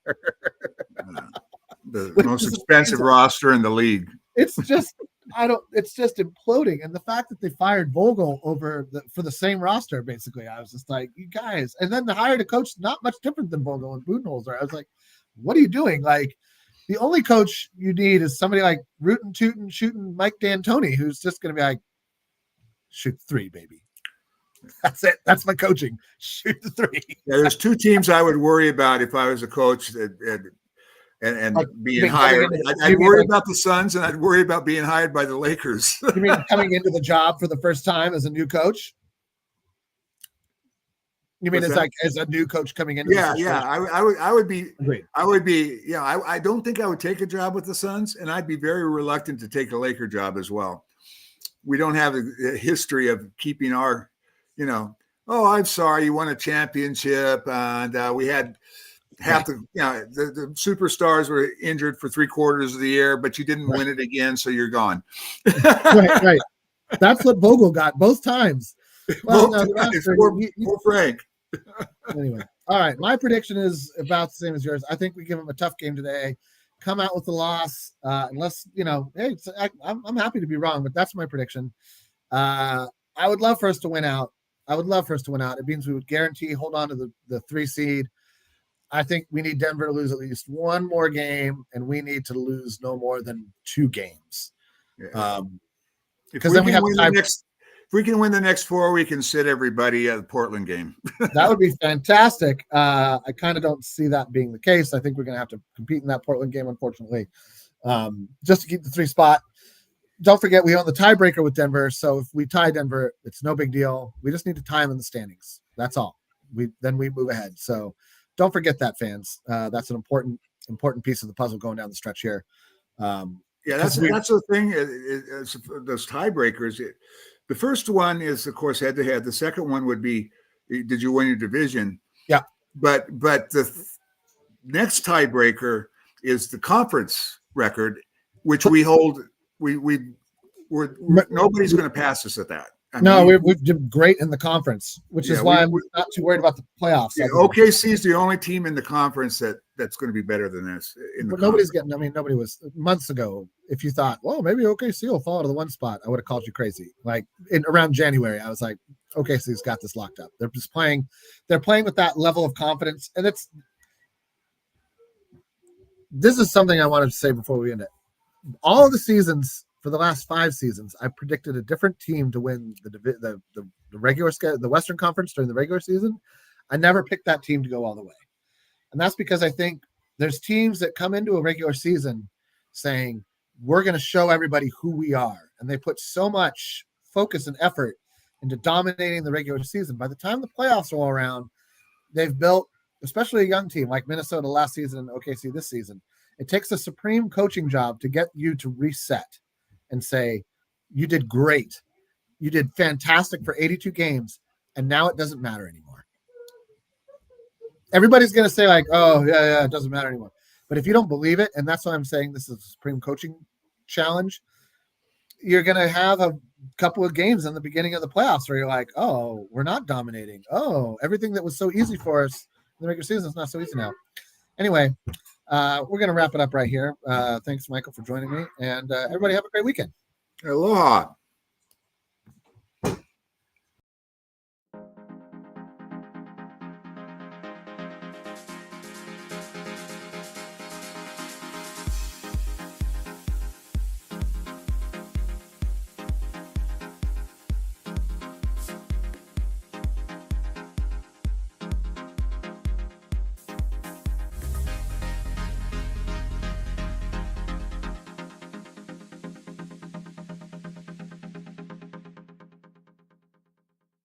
The most expensive roster in the league. It's just imploding. And the fact that they fired Vogel for the same roster, basically, I was just like, you guys. And then they hired a coach not much different than Vogel and Budenholzer. I was like, what are you doing? Like, the only coach you need is somebody like rootin' tootin' shooting Mike D'Antoni, who's just going to be like, shoot 3, baby. That's it. That's my coaching. Shoot the 3. Yeah, there's 2 teams I would worry about if I was a coach and like being hired. I'd worry about the Suns, and I'd worry about being hired by the Lakers. You mean coming into the job for the first time as a new coach? You mean as a new coach coming into? I would be. Agreed. I would be. Yeah, I don't think I would take a job with the Suns, and I'd be very reluctant to take a Laker job as well. We don't have a history of keeping our, oh, I'm sorry, you won a championship, and we had half the superstars were injured for 3/4 of the year, but you didn't win it again, so you're gone. Right. That's what Vogel got both times. Well, no, poor Frank. Anyway, all right. My prediction is about the same as yours. I think we give him a tough game today. Come out with the loss, unless hey, I'm happy to be wrong, but that's my prediction. I would love for us to win out. It means we would guarantee hold on to the 3 seed. I think we need Denver to lose at least one more game, and we need to lose no more than 2 games. Because then we have if we can win the next 4, we can sit everybody at the Portland game. That would be fantastic. I kind of don't see that being the case. I think we're going to have to compete in that Portland game, unfortunately, just to keep the 3 spot. Don't forget, we own the tiebreaker with Denver. So if we tie Denver, it's no big deal. We just need to tie them in the standings. That's all. Then we move ahead. So don't forget that, fans. That's an important piece of the puzzle going down the stretch here. That's the thing. Those tiebreakers. The first one is, of course, head-to-head. The second one would be, did you win your division? Yeah. But the next tiebreaker is the conference record, which we hold. Nobody's going to pass us at that. We did great in the conference, which is why I'm not too worried about the playoffs. Yeah, OKC is the only team in the conference that's going to be better than us. Nobody was months ago. If you thought, well, maybe OKC will fall to the 1 spot, I would have called you crazy. Like around January, I was like, OKC's got this locked up. They're just playing. They're playing with that level of confidence, and this is something I wanted to say before we end it. All of the seasons. For the last 5 seasons, I predicted a different team to win the regular schedule, the Western Conference during the regular season. I never picked that team to go all the way. And that's because I think there's teams that come into a regular season saying, we're going to show everybody who we are. And they put so much focus and effort into dominating the regular season. By the time the playoffs roll around, they've built, especially a young team like Minnesota last season and OKC this season. It takes a supreme coaching job to get you to reset and say, you did great. You did fantastic for 82 games, and now it doesn't matter anymore. Everybody's going to say like, oh, yeah, it doesn't matter anymore. But if you don't believe it, and that's why I'm saying this is a supreme coaching challenge, you're going to have a couple of games in the beginning of the playoffs where you're like, oh, we're not dominating. Oh, everything that was so easy for us in the regular season is not so easy now. Anyway, we're going to wrap it up right here. Thanks, Michael, for joining me. And everybody have a great weekend. Aloha.